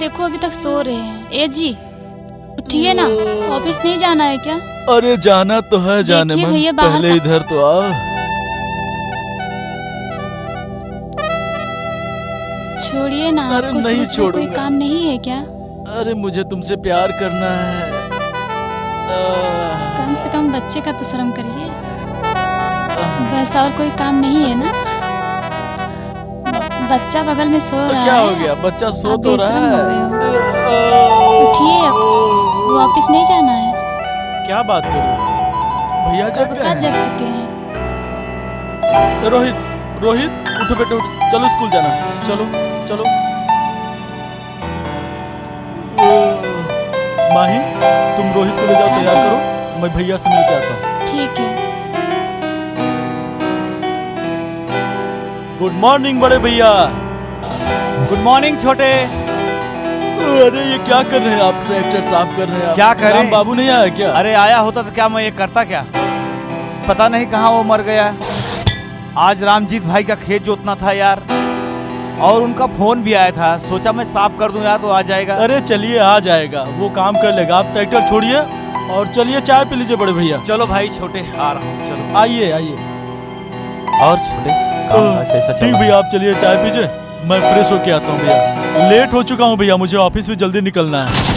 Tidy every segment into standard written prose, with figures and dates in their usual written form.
देखो अभी तक सो रहे हैं। ए जी उठिए ना, ऑफिस नहीं जाना है क्या? अरे जाना तो है जाने मन, भैया बाहर पहले इधर तो आ। छोड़िए ना, अरे आपको नहीं सुबह कोई छोड़ूंगा। काम नहीं है क्या? अरे मुझे तुमसे प्यार करना है। कम से कम बच्चे का तो शर्म करिए। बस और कोई काम नहीं है ना? बच्चा बगल में सो तो रहा क्या है। हो गया, बच्चा सो आप तो रहा बेशरम हो है। गए हो। उठिए अब, वो ऑफिस नहीं जाना है। क्या बात कर रहे हो? भैया जग कब गए का हैं? जग चुके हैं। रोहित रोहित उठो बेटे उठ, चलो स्कूल जाना, चलो चलो। माही तुम रोहित को ले जाओ, हाँ तैयार जी। करो, मैं भैया से मिल के आता हूँ। ठीक है। गुड मॉर्निंग बड़े भैया। गुड मॉर्निंग छोटे। अरे ये क्या कर रहे हैं आप? ट्रैक्टर साफ कर रहे हैं आप? क्या करें? राम बाबू नहीं आया क्या? अरे आया होता तो क्या मैं ये करता क्या? पता नहीं कहाँ वो मर गया। आज रामजीत भाई का खेत जोतना था यार, और उनका फोन भी आया था, सोचा मैं साफ कर दूं यार तो आ जाएगा। अरे चलिए आ जाएगा, वो काम कर लेगा। आप ट्रैक्टर छोड़िए और चलिए चाय पी लीजिए बड़े भैया। चलो भाई छोटे, आ रहा हूँ, चलो। आइए आइए। और छोटे कामकाज कैसा चल ठीक रहा है? भैया, आप चलिए चाय पीजिए, मैं फ्रेश होके आता हूँ भैया। लेट हो चुका हूँ भैया, मुझे ऑफिस में जल्दी निकलना है।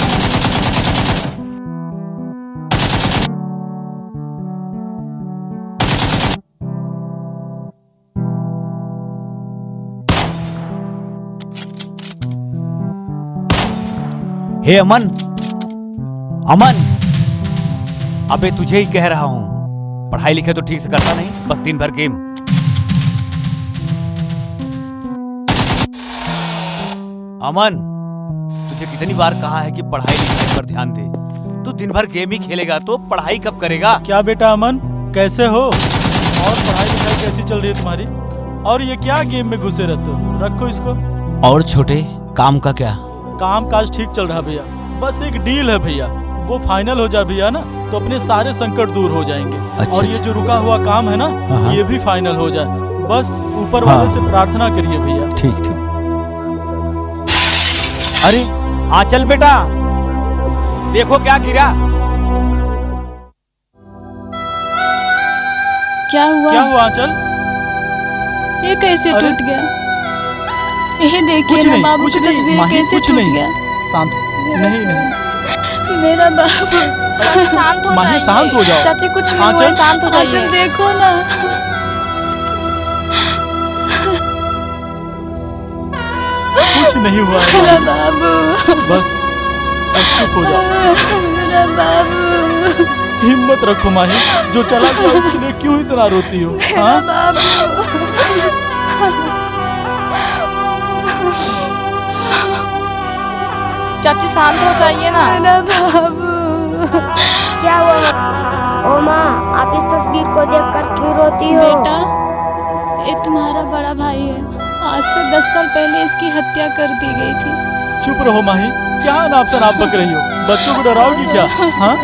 हे अमन, अमन, अबे तुझे ही कह रहा हूँ, पढ़ाई लिखाई तो ठीक से करता नहीं, बस दिन भर गेम। अमन, तुझे कितनी बार कहा है कि पढ़ाई लिखाई पर ध्यान दे। तू दिन भर गेम ही खेलेगा तो पढ़ाई कब करेगा? क्या बेटा अमन, कैसे हो? और पढ़ाई लिखाई कैसी चल रही है तुम्हारी? और ये क्या गेम में घुसे रहते हो? रखो इसको। और छोटे काम का क्या? काम काज ठीक चल रहा भैया, बस एक डील है भैया, वो फाइनल हो जाए भैया ना तो अपने सारे संकट दूर हो जाएंगे। अच्छा, और ये जो रुका हुआ काम है ना, हाँ। ये भी फाइनल हो जाए। बस ऊपर वाले से प्रार्थना करिए भैया। ठीक ठीक। अरे आंचल बेटा, देखो क्या गिरा। क्या हुआ? क्या हुआ आंचल? ये कैसे अरे? टूट गया? ये देखिए कुछ ना नहीं, बाबू कुछ की नहीं, तस्वीर माही, कैसे कुछ टूट नहीं। गया। शांत हो। नहीं नहीं मेरा बाबू। शांत हो माही, जाइए। शांत हो जाओ। चाची कुछ नहीं हुआ, आंचल? शांत हो जाइए। आंचल देखो ना। कुछ नहीं हुआ है मेरा माही। बाबू। बस चुप हो जाओ। मेरा बाबू। हिम्मत रखो माही, जो चला गया उसके लिए क्यों इतना रोती हो? मेरा हाँ? बाबू। चाची शांत हो जाइए ना। मेरा बाबू। क्या हुआ? ओ माँ, आप इस तस्वीर को देखकर क्यों रोती हो? बेटा, ये तुम्हारा बड़ा भाई है। आज से 10 साल पहले इसकी हत्या कर दी गई थी। चुप रहो माही, क्या अनाप शनाप बक रही हो? बच्चों को डराओगी क्या? हाँ?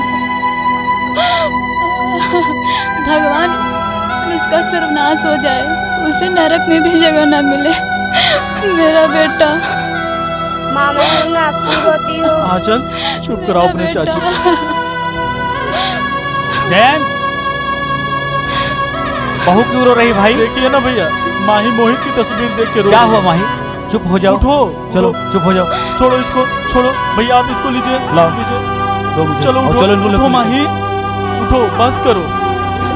भगवान उसका सर्वनाश हो जाए, उसे नरक में भी जगह न मिले। मेरा बेटा। माँ, मैं हूं ना, क्यों रोती हो? आंचल चुप कराओ अपने चाची को। जयंत, बहू क्यों रो रही भाई? देखिए ना भैया, माही मोहित की तस्वीर देख के रो क्या रही हुआ है। माही? चुप हो जाओ। उठो, चलो चुप हो जाओ। छोड़ो इसको, छोड़ो भैया, आप इसको लीजिए, लाओ। लीजिए। दो मुझे। चलो और उठो, चलो इनको उठो लेके माही, उठो, बस करो,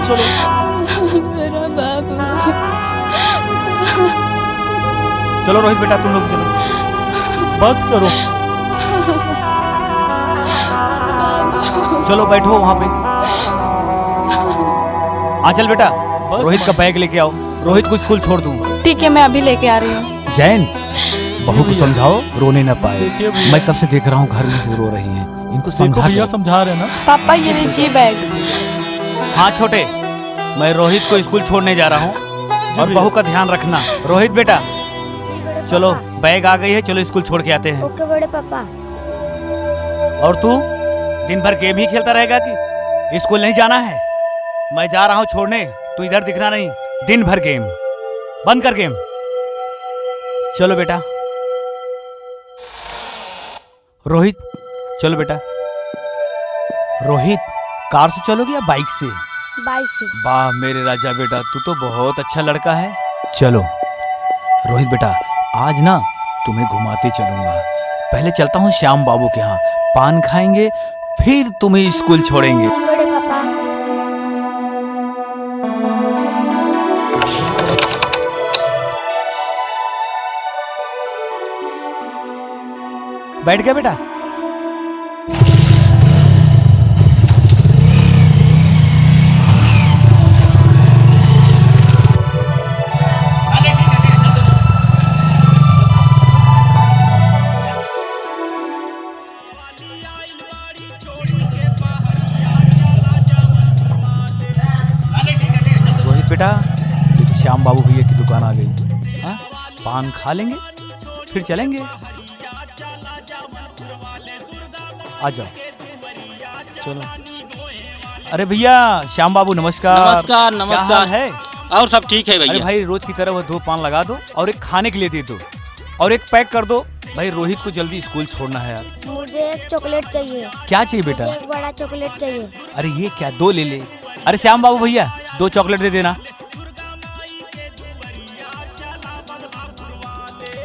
चलो। मेरा बाबू। चलो रोहित बेटा, तुम लोग चलो, बस करो। चलो बैठो वहां पे। आंचल बेटा, रोहित का बैग लेके आओ, रोहित को स्कूल छोड़ दूं। ठीक है, मैं अभी लेके आ रही हूँ। जैन, बहू को समझाओ, रोने न पाए। देखिए भैया। मैं कब से देख रहा हूँ घर में से रो रही हैं, इनको देखो समझा भैया, दो। समझा रहे ना। पापा ये लीजिए बैग। हाँ छोटे, मैं रोहित को स्कूल छोड़ने जा रहा हूँ, और भैया। बहू का ध्यान रखना। रोहित बेटा, जी बड़े चलो पापा। बैग आ गई है, चलो स्कूल छोड़ के आते हैं। ओके बड़े पापा। और तू दिन भर गेम ही खेलता रहेगा कि स्कूल नहीं जाना है? मैं जा रहा हूँ छोड़ने, तू इधर दिखना नहीं। दिन भर गेम, बंद कर गेम। चलो बेटा। रोहित चलो बेटा। रोहित कार से चलोगे या बाइक से? बाइक से। वाह मेरे राजा बेटा, तू तो बहुत अच्छा लड़का है। चलो रोहित बेटा, आज ना तुम्हें घुमाते चलूंगा। पहले चलता हूँ श्याम बाबू के यहाँ, पान खाएंगे, फिर तुम्हें स्कूल छोड़ेंगे। बड़े पापा। बैठ गया बेटा? रोहित बेटा, देखो श्याम बाबू भैया की दुकान आ गई। हाँ, पान खा लेंगे फिर चलेंगे। आ जाओ चलो। अरे भैया श्याम बाबू नमस्कार। नमस्कार क्या नमस्कार हाल है? और सब ठीक है अरे भैया। भाई रोज की तरह वो 2 पान लगा दो और एक खाने के लिए दे दो और एक पैक कर दो। भाई रोहित को जल्दी स्कूल छोड़ना है यार। मुझे एक चॉकलेट चाहिए। क्या चाहिए बेटा? एक बड़ा चॉकलेट चाहिए। अरे ये क्या, 2 ले ले। अरे श्याम बाबू भैया 2 चॉकलेट दे देना।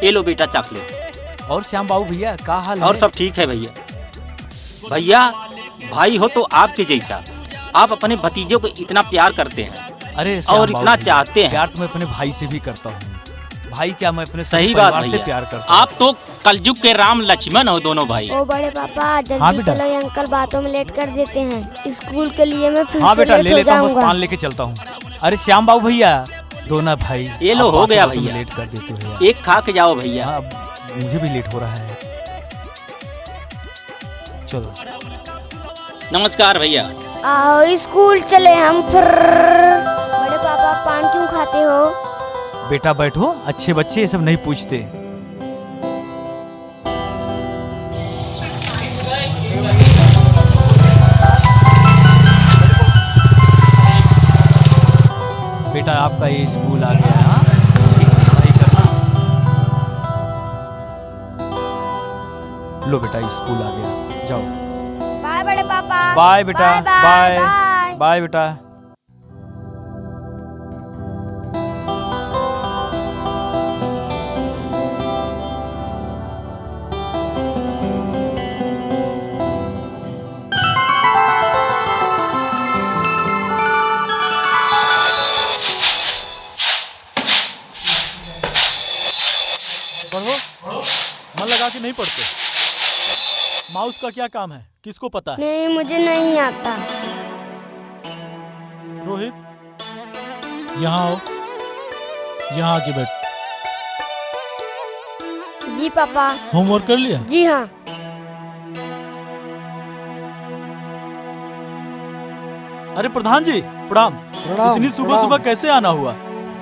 ये लो बेटा चॉकलेट। और श्याम बाबू भैया क्या हाल है? और सब ठीक है भैया। भैया भाई हो तो आपके जैसा, आप अपने भतीजों को इतना प्यार करते हैं अरे श्याम और बाबू इतना भैया, चाहते हैं। प्यार तो मैं अपने भाई से भी करता हूँ। भाई क्या, मैं अपने सही परिवार बात से भैया, प्यार करता हूँ। आप तो कलयुग के राम लक्ष्मण हो दोनों भाई। ओ बड़े पापा हाँ जल्दी बेटा। चलो, ये अंकल बातों में लेट कर देते हैं। स्कूल के लिए मैं फिर हाँ से बेटा ले लेट हो लेता हूँ, बस जाऊंगा। पान लेके चलता हूँ। अरे श्याम बाबू भैया दो ना भाई, ये लो आप हो बातों गया बातों में भैया। लेट कर देते हो यार। एक खा के जाओ भैया। हाँ, मुझे भी लेट हो रहा है। चलो नमस्कार भैया। आओ स्कूल चले हम फिर। बड़े पापा पान क्यों खाते हो? बेटा बैठो, अच्छे बच्चे ये सब नहीं पूछते। बेटा आपका ये स्कूल आ गया है, हाँ? ठीक से पढ़ाई करना। लो बेटा स्कूल आ गया, जाओ। बाय बड़े पापा। बाय बेटा, बाय बाय। बाय बेटा। पढ़ो, मन लगा के नहीं पढ़ते। माउस का क्या काम है, किसको पता है? नहीं मुझे नहीं आता। रोहित यहाँ आओ, यहाँ आके बैठ। जी पापा। होमवर्क कर लिया? जी हाँ। अरे प्रधान जी प्रणाम। प्रणाम, इतनी सुबह प्रणाम। सुबह कैसे आना हुआ?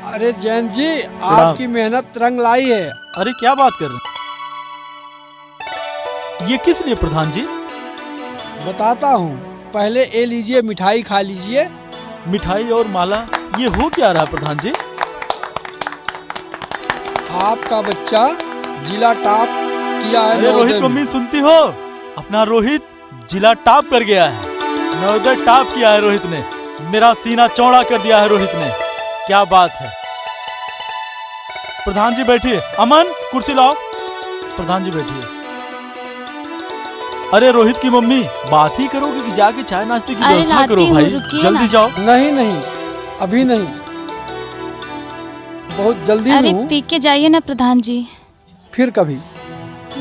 अरे जैन जी आपकी मेहनत रंग लाई है। अरे क्या बात कर रहे हैं? ये किस लिए प्रधान जी? बताता हूँ, पहले ये लीजिए, मिठाई खा लीजिए। मिठाई और माला, ये हो क्या रहा है प्रधान जी? आपका बच्चा जिला टॉप किया है। अरे रोहित नवोदय में। मम्मी सुनती हो? अपना रोहित जिला टॉप कर गया है, नवोदय टॉप किया है रोहित ने। मेरा सीना चौड़ा कर दिया है रोहित ने। क्या बात है। प्रधान जी बैठिए। अमन कुर्सी लाओ। प्रधान जी बैठिए। अरे रोहित की मम्मी बात ही करोगे कि जाके चाय नाश्ते की अरे व्यवस्था लाती करो हूँ, भाई, रुकिए जल्दी ना। जाओ। नहीं नहीं, अभी नहीं, बहुत जल्दी अरे हूँ। पी के जाइए ना प्रधान जी, फिर कभी।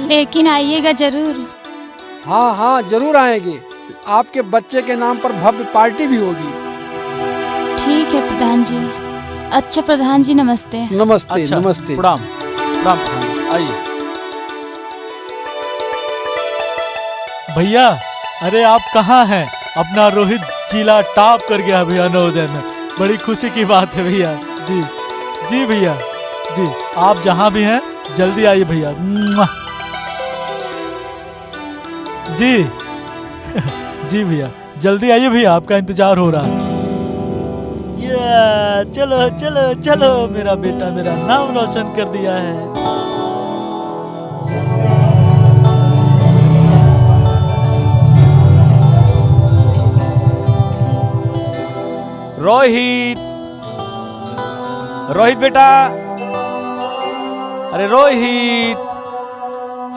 लेकिन आइएगा जरूर। हाँ हाँ जरूर आएंगे। आपके बच्चे के नाम पर भव्य पार्टी भी होगी। ठीक है प्रधान जी। अच्छा प्रधान जी नमस्ते। नमस्ते अच्छा, नमस्ते। प्रणाम प्रणाम प्रधान जी, आइए। भैया अरे आप कहाँ हैं? अपना रोहित जिला टॉप कर गया भैया नवोदय में। बड़ी खुशी की बात है भैया। जी जी भैया जी, आप जहाँ भी हैं जल्दी आइए भैया। मुआ। जी जी भैया जल्दी आइए भैया, आपका इंतजार हो रहा है। ये चलो चलो चलो, मेरा बेटा मेरा नाम रोशन कर दिया है। रोहित, रोहित बेटा, अरे रोहित,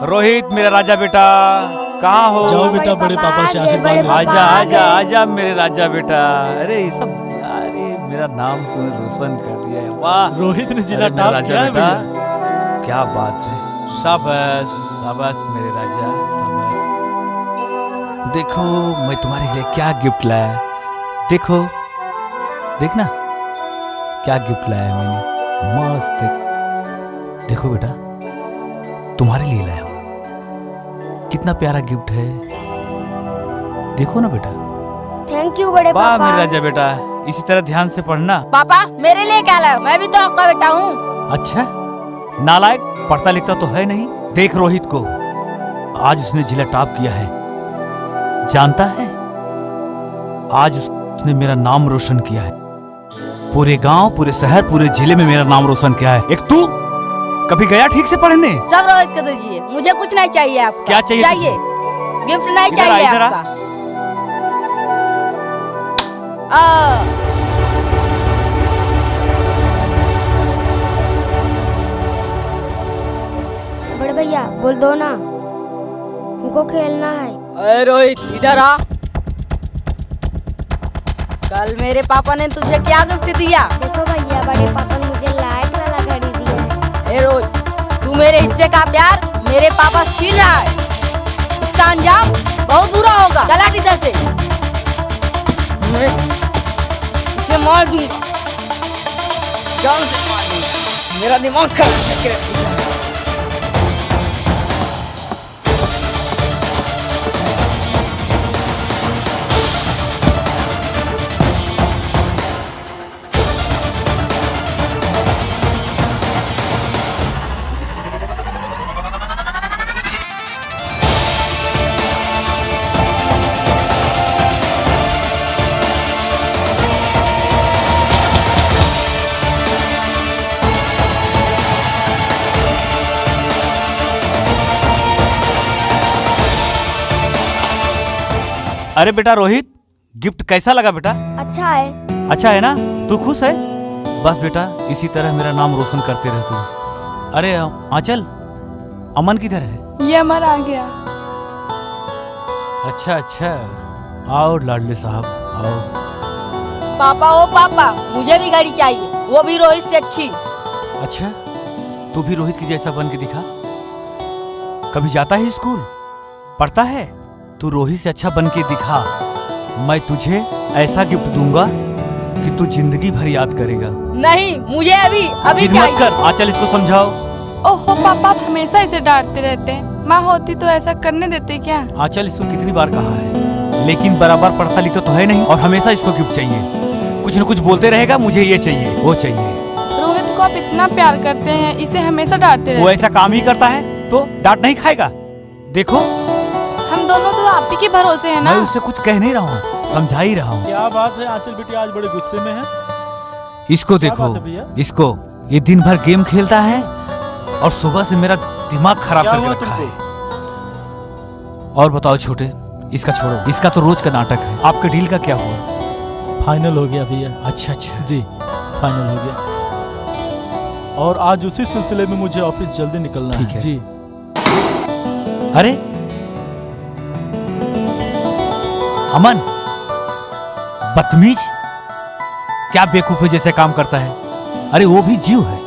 रोहित मेरा राजा बेटा, कहाँ हो? जाओ बेटा बड़े पापा से आशीर्वाद ले। आजा आजा आजा मेरे राजा बेटा। अरे ये सब, अरे मेरा नाम तूने रोशन कर दिया है, वाह। रोहित ने जिला अरे मेरा टॉप राजा किया है बेटा, भैया। क्या बात है, शाबाश शाबाश मेरे राजा, शाबाश। देखो मैं तुम्हारे लिए क्या गिफ्ट लाया, देखो देखना क्या गिफ्ट लाया मैंने, मस्त। देखो बेटा तुम्हारे लिए लाया हूँ, कितना प्यारा गिफ्ट है, देखो ना बेटा। थैंक यू बड़े वाह पापा। मेरे राजा बेटा, इसी तरह ध्यान से पढ़ना। पापा मेरे लिए क्या लाए? मैं भी तो आपका बेटा हूँ। अच्छा, नालायक, पढ़ता लिखता तो है नहीं। देख रोहित को, आज उसने जिला टॉप किया है, जानता है? आज उसने मेरा नाम रोशन किया है, पूरे गांव, पूरे शहर, पूरे जिले में मेरा नाम रोशन किया है। एक तू कभी गया ठीक से पढ़ने? सब रोहित को दीजिए, मुझे कुछ नहीं चाहिए आपका। क्या चाहिए चाहिए गिफ्ट नहीं इधर आ, चाहिए इधर आ। आपका। बड़े भैया बोल दो ना, हमको खेलना है। अरे रोहित इधर आ। कल मेरे पापा ने तुझे क्या गिफ्ट दिया? देखो भैया, बड़े पापा ने मुझे लाइट वाला घड़ी दिया है। ए रोहित, तू मेरे हिस्से का प्यार मेरे पापा से छीन रहा है, इसका अंजाम बहुत बुरा होगा। गलत इधर से, मैं इसे मार दूंगा, जान से मार दूंगा। मेरा दिमाग खराब करके रख दिया। अरे बेटा रोहित, गिफ्ट कैसा लगा बेटा? अच्छा है। अच्छा है ना? तू खुश है? बस बेटा इसी तरह मेरा नाम रोशन करते रह तू। अरे आंचल, अमन किधर है? ये अमर आ गया। अच्छा अच्छा, आओ लाडले साहब आओ। पापा ओ पापा, मुझे भी गाड़ी चाहिए, वो भी रोहित से अच्छी। अच्छा, तू भी रोहित की जैसा बन के दिखा। कभी जाता है स्कूल, पढ़ता है? तू रोहित से अच्छा बन के दिखा, मैं तुझे ऐसा गिफ्ट दूंगा कि तू जिंदगी भर याद करेगा। नहीं, मुझे अभी अभी जिद मत चाहिए। कर, आंचल इसको समझाओ। ओहो पापा, आप हमेशा इसे डांटते रहते हैं। माँ होती तो ऐसा करने देते क्या? आंचल इसको कितनी बार कहा है, लेकिन बराबर पढ़ता लिखता तो है नहीं, और हमेशा इसको गिफ्ट चाहिए। कुछ न कुछ बोलते रहेगा, मुझे ये चाहिए वो चाहिए। रोहित को आप इतना प्यार करते हैं, इसे हमेशा डांटते वो रहते ऐसा काम ही करता है तो डांट नहीं खाएगा। देखो हैं। हम दोनों तो आप ही के भरोसे हैं ना। मैं उससे कुछ कह नहीं रहा हूँ, समझा ही रहा हूँ। क्या बात है आंचल बेटी, आज बड़े गुस्से में है। इसको क्या देखो, बात है भैया? इसको, ये दिन भर गेम खेलता है और सुबह से मेरा दिमाग खराब क्या करके हुआ रखा तुमको? है। और बताओ छोटे, इसका छोड़ो, इसका तो रोज का नाटक है। आपके डील का क्या हुआ? फाइनल हो गया भैया। अच्छा अच्छा जी, फाइनल हो गया, और आज उसी सिलसिले में मुझे ऑफिस जल्दी निकलना ठीक है। है। जी। अरे अमन, बदतमीज, क्या बेवकूफे जैसे काम करता है। अरे वो भी जीव है,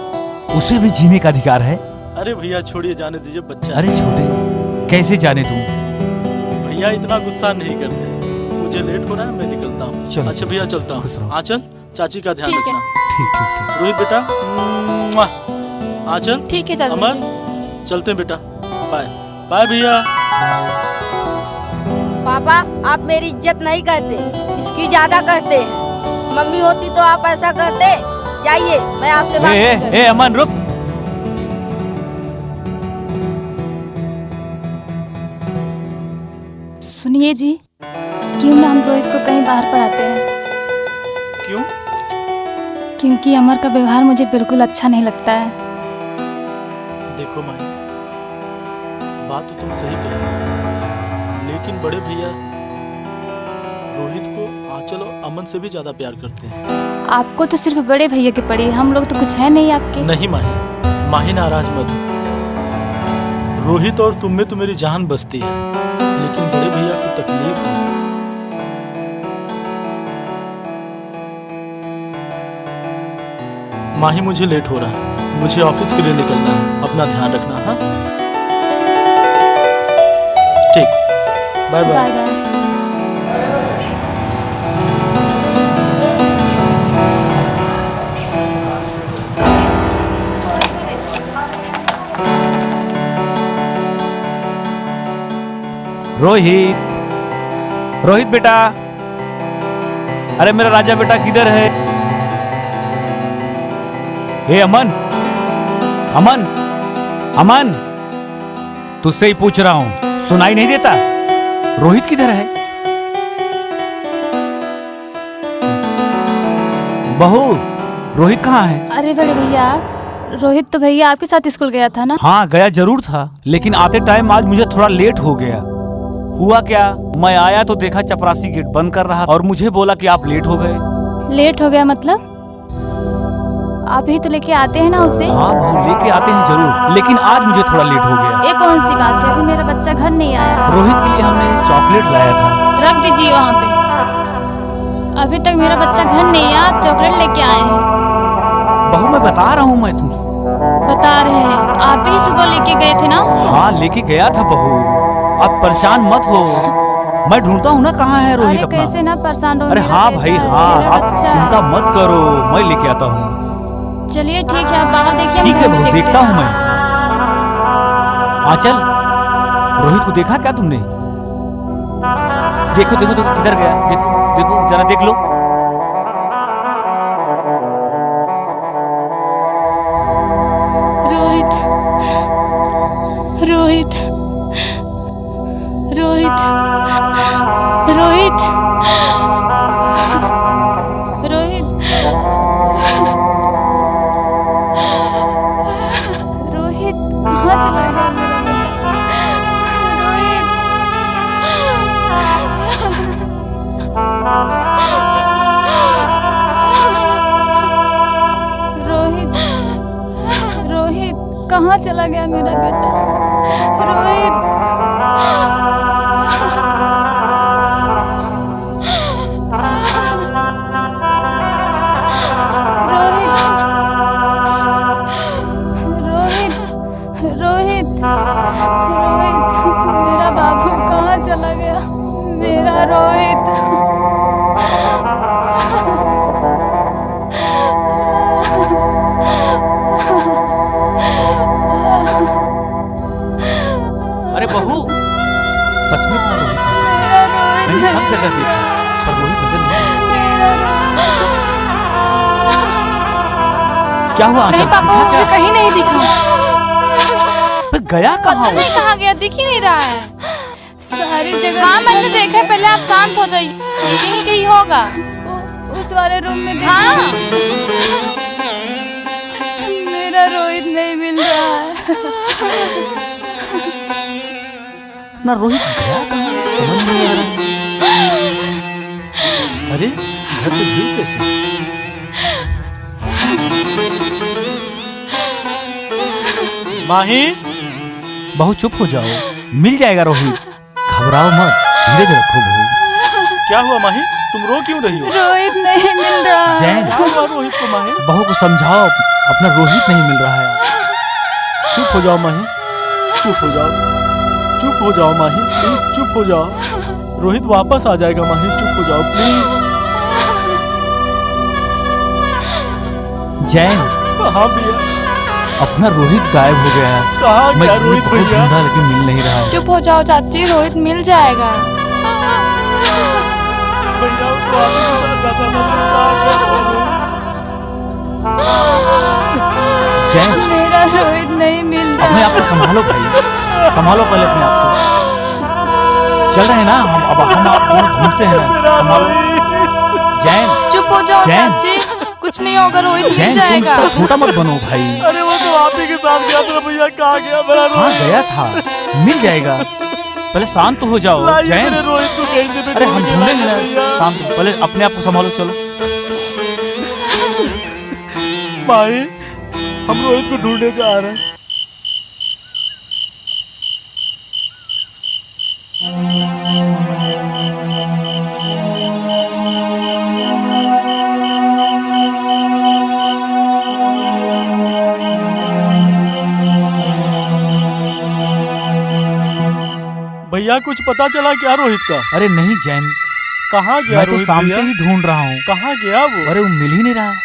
उसे भी जीने का अधिकार है। अरे भैया छोड़िए, जाने दीजिए, बच्चा है। अरे छोटे, कैसे जाने तुम? भैया इतना गुस्सा नहीं करते, मुझे लेट हो रहा है, मैं निकलता हूँ। चलो, अच्छा भैया चलो, चलता खुश हूँ। रहो। आंचल, चाची का ध्यान ठीक है। रखना। ठीक ठीक ठीक। रोहित बेटा, मुआ। आंचल, ठीक है, चाचा अमन, जी। चलते हैं बेटा, बाय बाय भैया। पापा आप मेरी इज्जत नहीं करते, इसकी ज्यादा करते हैं। मम्मी होती तो आप ऐसा करते? जाइए, मैं आपसे बात नहीं करती। ए अमन रुक। सुनिए जी, क्यों ना हम रोहित को कहीं बाहर पढ़ाते हैं? क्यों? क्योंकि अमर का व्यवहार मुझे बिल्कुल अच्छा नहीं लगता है। देखो माही, बात तो तुम सही कह रही हो, लेकिन बड़े भैया रोहित को आंचल और अमन से भी ज्यादा प्यार करते हैं। आपको तो सिर्फ बड़े भैया की पड़ी, हम लोग तो कुछ है नहीं आपके। नहीं माही, माही नाराज मत हो। रोहित और तुम में तो मेरी जान बसती है, लेकिन बड़े भैया को तकलीफ है। माही मुझे लेट हो रहा है, मुझे ऑफिस के लिए निकलना है। अपना ध्यान रखना। हाँ ठीक, bye bye. Bye bye. Rohit, Rohit बेटा, अरे मेरा राजा बेटा किधर है? हे अमन, अमन, अमन, तुझसे ही पूछ रहा हूं, सुनाई नहीं देता? रोहित किधर है? बहू, रोहित कहाँ है? अरे बड़े भैया, रोहित तो भैया आपके साथ स्कूल गया था ना? हाँ गया जरूर था, लेकिन आते टाइम आज मुझे थोड़ा लेट हो गया। हुआ क्या, मैं आया तो देखा चपरासी गेट बंद कर रहा और मुझे बोला कि आप लेट हो गए। लेट हो गया मतलब? आप ही तो लेके आते हैं ना उसे? हाँ बहू, लेके आते हैं जरूर, लेकिन आज मुझे थोड़ा लेट हो गया। ये कौन सी बात है, अभी मेरा बच्चा घर नहीं आया। रोहित के लिए हमने चॉकलेट लाया था। रख दीजिए वहाँ पे, अभी तक मेरा बच्चा घर नहीं आया, आप चॉकलेट लेके आए हैं। बहू मैं बता रहा हूँ, मैं तुमसे बता रहे हैं, आप ही सुबह लेके गए थे ना उसको? हाँ लेके गया था बहू, आप परेशान मत हो, मैं ढूंढता हूँ ना कहाँ है रोहित अरे अपना। कैसे ना परेशान रहो। अरे मेरा हाँ बेटा भाई है, हाँ, मेरा आप बच्चा चिंता है। मत करो, मैं लेके आता हूँ। चलिए ठीक है, आप बाहर देखिए, हम ठीक है घर में बहू, देखते देखता हैं। हूँ मैं। आंचल, रोहित को देखा क्या तुमने? देखो देखो देखो किधर गया, देखो देखो जरा देख लो। रोहित, रोहित, रोहित, रोहित, रोहित, रोहित कहाँ चला गया मेरा बेटा? रोहित, रोहित, रोहित कहाँ चला गया मेरा बेटा? रोहित, रोहित, रोहित, रोहित, मेरा बाबू कहाँ चला गया? मेरा रोहित। अरे बहू, सच में इतना रोहित नहीं? मेरा रोहित मैंने सब जगह देखा पर रोहित नजर नहीं आया। क्या हुआ आंचल? नहीं पापा, दिखा मुझे क्या? कहीं नहीं दिखा। पर गया कहाँ वो? कहाँ गया, दिख ही नहीं रहा है। सारी जगह हाँ मैंने देखा है, पहले आप शांत हो जाइए, यही कहीं होगा। उस वाले रूम में हाँ। मेरा रोहित नहीं मिल रहा है। ना रोहित गया कहाँ, समझ नहीं आ रहा। अरे घर पे भीड़ कैसे? माही, बहू चुप हो जाओ, मिल जाएगा रोहित, घबराओ मत, धीरज रखो बहू। क्या हुआ माही, तुम रो क्यों रही हो? रोहित नहीं मिल रहा है। जैन, क्या हुआ रोहित को माही? बहू को समझाओ, अपना रोहित नहीं मिल रहा है। चुप हो जाओ माही, चुप हो जाओ, चुप हो जाओ माही, प्लीज चुप हो जाओ। रोहित वापस आ जाएगा माही, चुप हो जाओ प्लीज। जैन, हाँ भैया, अपना रोहित गायब हो गया है। कहाँ मैं गया रोहित बहुत भैया? ढूंढा लेकिन मिल नहीं रहा है। चुप हो जाओ चाची, रोहित मिल जाएगा। भैया वो तो आपके साथ जाता था, तो कहाँ गया रोहित? जैन, मेरा रोहित नहीं मिल रहा अपने है। आप को संभालो भाई, संभालो पहले अपने आप को। चल रहे हैं ना हम, अब हम आप दोनों ढूंढते हैं ना, संभालो। जैन, चुप हो जाओ जैन। चाची, कुछ नहीं होगा, रोहित मिल जैन तुम जाएगा। तो छोटा मत बनो भाई। अरे वो तो आप ही के साथ गया था भैया, कहाँ गया मेरा हाँ रोहित? गया था, मिल जाएगा। पहले शांत हो जाओ लाइए जैन। मेरे रोहित को कहीं से भी अरे हम ढूंढ के ढूंढेंगे ना, लाइए भैया। शांत पहले अपने आप को संभालो, चलो। भाई हम रोहित को ढूंढने जा रहे हैं। भैया कुछ पता चला क्या रोहित का? अरे नहीं जैन, कहाँ गया मैं तो रोहित शाम भैया? से ही ढूंढ रहा हूँ। कहाँ गया वो? अरे वो मिल ही नहीं रहा है।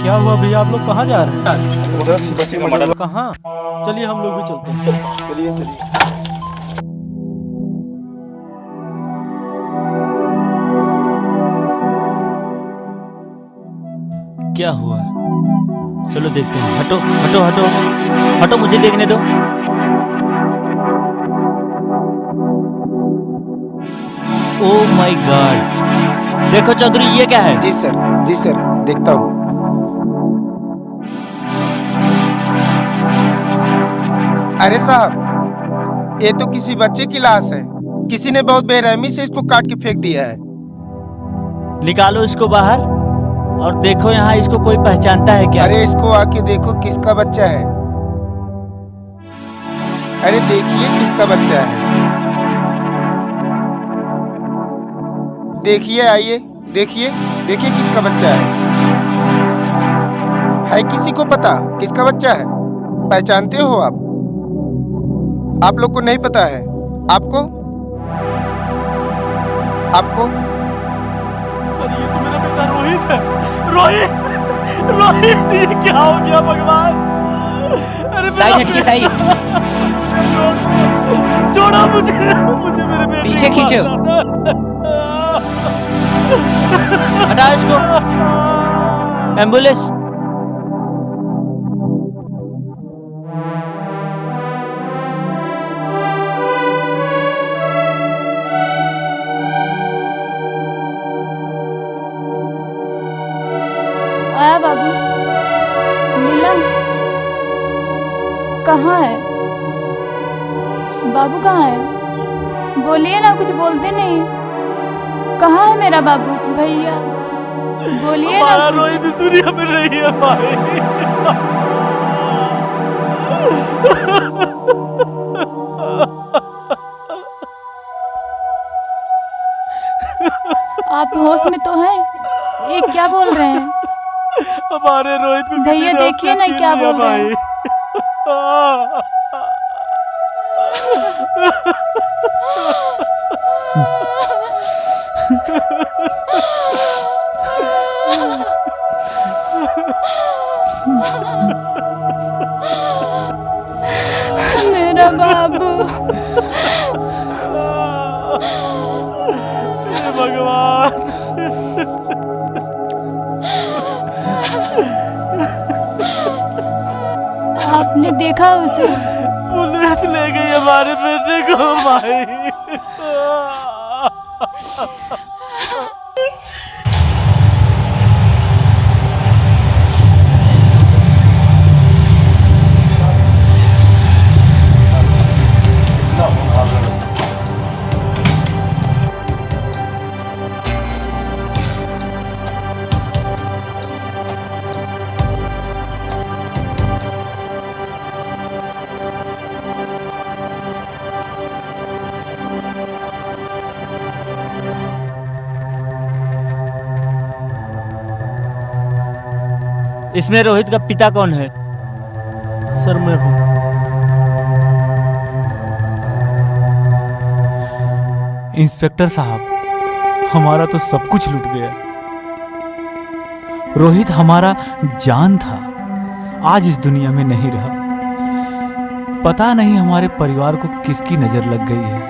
क्या हुआ भैया, आप लोग कहाँ जा रहे हैं? कहाँ? चलिए हम लोग भी चलते हैं। क्या हुआ? चलो देखते हैं। हटो हटो हटो हटो, मुझे देखने दो। ओह माय गॉड, देखो चौधरी ये क्या है? जी सर देखता हूँ। अरे साहब, ये तो किसी बच्चे की लाश है। किसी ने बहुत बेरहमी से इसको काट के फेंक दिया है। निकालो इसको बाहर और देखो यहाँ इसको कोई पहचानता है क्या? अरे इसको आके देखो किसका बच्चा है। अरे देखिए किसका बच्चा है। देखिए, आइए देखिए, देखिए किसका बच्चा है किसी को पता किसका बच्चा है? पहचानते हो आप लोग को नहीं पता है? आपको अरे ये तो मेरा बेटा रोहित है। रोहित ये क्या हो गया भगवान? अरे साइड हटके साइड, छोड़ो मुझे मेरे बेटे पीछे को खींचो। हटाओ इसको। एम्बुलेंस। आया बाबू, मिला? कहाँ है बाबू? कहाँ है? बोलिए ना, कुछ बोलते नहीं। कहाँ है मेरा बाबू? भैया बोलिए ना हमारा कुछ। रोहित इस दुनिया में नहीं है भाई। आप होश में तो हैं? ये क्या बोल रहे हैं? हमारे रोहित को भैया किसी ने देखिए हमसे ना छीन क्या लिया बोल रहे हैं। मेरा बाबू। हे भगवान। आपने देखा उसे? पुलिस ले गई हमारे बेटे को भाई। इसमें रोहित का पिता कौन है? सर मैं हूँ। इंस्पेक्टर साहब, हमारा तो सब कुछ लूट गया। रोहित हमारा जान था, आज इस दुनिया में नहीं रहा। पता नहीं हमारे परिवार को किसकी नजर लग गई है।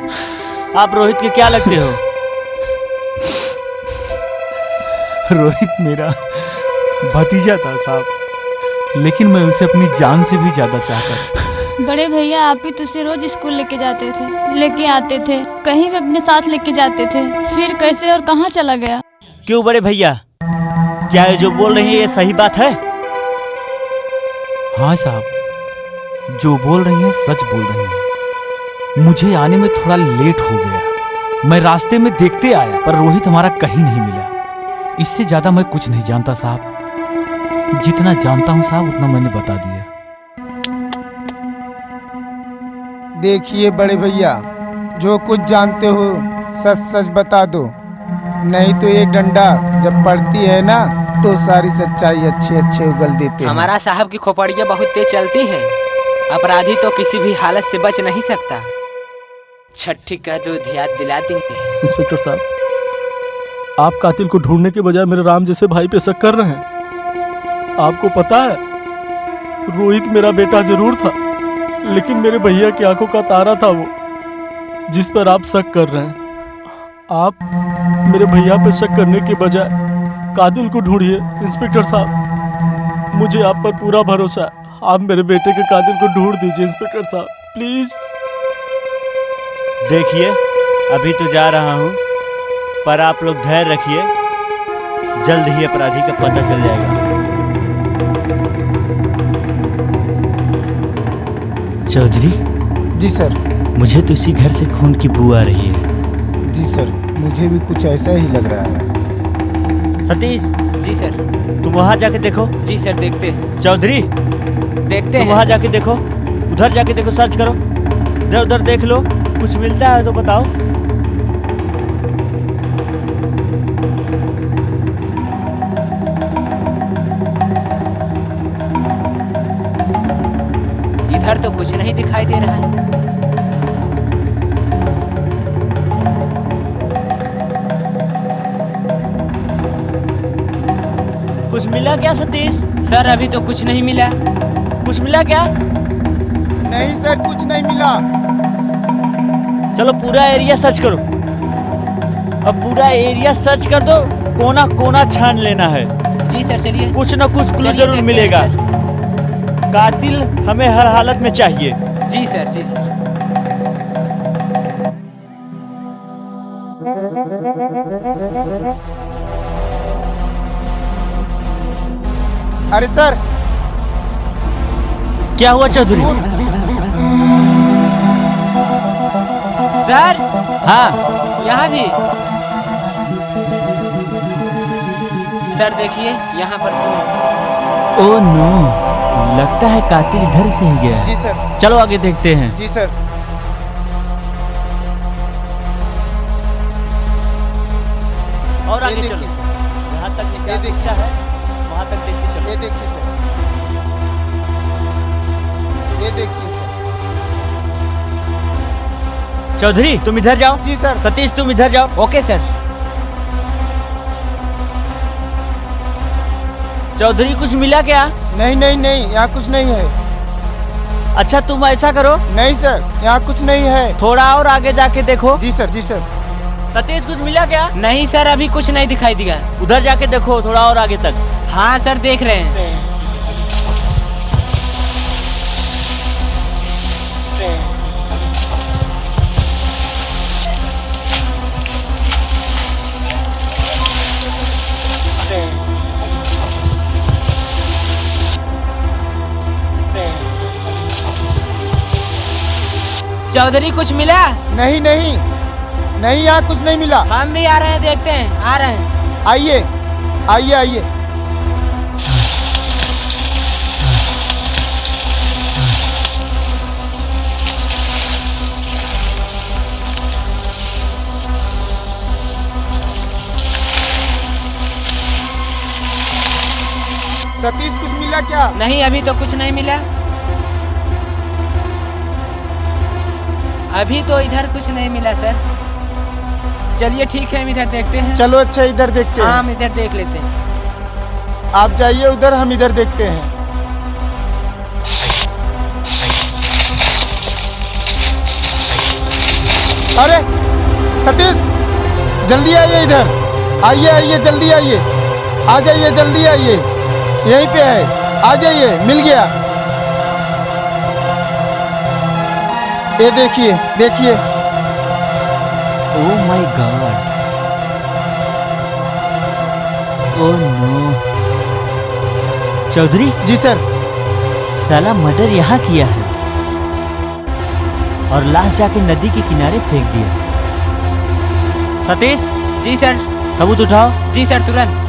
आप रोहित के क्या लगते हो? रोहित मेरा भतीजा था साहब, लेकिन मैं उसे अपनी जान से भी ज्यादा चाहता था। बड़े भैया आप ही तो उसे रोज स्कूल लेके जाते थे, लेके आते थे, कहीं भी अपने साथ लेके जाते थे, फिर कैसे और कहाँ चला गया? क्यों बड़े भैया, क्या ये जो बोल रही है ये सही बात है? हाँ साहब, जो बोल रही हैं सच बोल रही हैं। मुझे आने में थोड़ा लेट हो गया। मैं रास्ते में देखते आया, पर रोहित हमारा कहीं नहीं मिला। इससे ज्यादा मैं कुछ नहीं जानता साहब। जितना जानता हूँ साहब उतना मैंने बता दिया। देखिए बड़े भैया, जो कुछ जानते हो सच सच बता दो, नहीं तो ये डंडा जब पड़ती है ना तो सारी सच्चाई अच्छे अच्छे उगल देते हैं। हमारा साहब की खोपड़ियाँ बहुत तेज चलती है, अपराधी तो किसी भी हालत से बच नहीं सकता। छठी का दूध याद दिला देंगे। इंस्पेक्टर साहब, आप कातिल को ढूंढने के बजाय मेरे राम जैसे भाई पे शक कर रहे हैं। आपको पता है, रोहित मेरा बेटा जरूर था, लेकिन मेरे भैया की आंखों का तारा था वो, जिस पर आप शक कर रहे हैं। आप मेरे भैया पे शक करने के बजाय कातिल को ढूंढिए। इंस्पेक्टर साहब, मुझे आप पर पूरा भरोसा है। आप मेरे बेटे के कातिल को ढूंढ दीजिए इंस्पेक्टर साहब, प्लीज। देखिए, अभी तो जा रहा हूँ, पर आप लोग धैर्य रखिए, जल्द ही अपराधी का पता चल जाएगा। चौधरी जी सर। मुझे तो इसी घर से खून की बू आ रही है। जी सर, मुझे भी कुछ ऐसा ही लग रहा है। सतीश। जी सर। तुम वहाँ जाके देखो। जी सर, देखते हैं। चौधरी, देखते तुम हैं। वहाँ जाके देखो, उधर जाके देखो, सर्च करो, इधर उधर देख लो, कुछ मिलता है तो बताओ। इधर तो कुछ नहीं दिखाई दे रहा है। कुछ मिला क्या सतीश? सर अभी तो कुछ नहीं मिला। कुछ मिला क्या? नहीं सर, कुछ नहीं मिला। चलो पूरा एरिया सर्च करो। अब पूरा एरिया सर्च कर दो, कोना कोना छान लेना है। जी सर, चलिए। कुछ न कुछ क्लू जरूर मिलेगा। कातिल हमें हर हालत में चाहिए। जी सर, जी सर। अरे सर, क्या हुआ चौधरी? सर। हाँ, यहाँ भी। सर देखिए, यहाँ पर। ओह नो, लगता है कातिल इधर से ही गया है। जी सर। चलो आगे देखते हैं। जी सर। और आगे चलो, जहाँ तक निशान दिखता है वहाँ तक देखते चलो। ये देखिए सर, ये देखिए सर। चौधरी तुम इधर जाओ। जी सर। सतीश तुम इधर जाओ। Okay sir. चौधरी कुछ मिला क्या? नहीं नहीं नहीं, यहाँ कुछ नहीं है। अच्छा तुम ऐसा करो। नहीं सर, यहाँ कुछ नहीं है। थोड़ा और आगे जाके देखो। जी सर, जी सर। सतीश कुछ मिला क्या? नहीं सर, अभी कुछ नहीं दिखाई दिया। उधर जाके देखो, थोड़ा और आगे तक। हाँ सर, देख रहे हैं। चौधरी कुछ मिला? नहीं नहीं नहीं, यहाँ कुछ नहीं मिला। हम भी आ रहे हैं, देखते हैं, आ रहे हैं। आइए आइए आइए। सतीश कुछ मिला क्या? नहीं, अभी तो कुछ नहीं मिला। अभी तो इधर कुछ नहीं मिला सर। चलिए ठीक है, हम इधर देखते हैं। चलो अच्छा इधर देखते हैं। हाँ, हम इधर देख लेते हैं। आप जाइए उधर, हम इधर देखते हैं। अरे सतीश, जल्दी आइए इधर। आइए आइए, जल्दी आइए। आ जाइए, जल्दी आइए। यहीं पे है, आ जाइए, मिल गया। ये देखिए देखिए। Oh my god, oh no. Chaudhary ji sir. साला मर्डर यहाँ किया है और लाश जाके नदी के किनारे फेंक दिया। सतीश। जी सर। सबूत उठाओ। जी सर, तुरंत।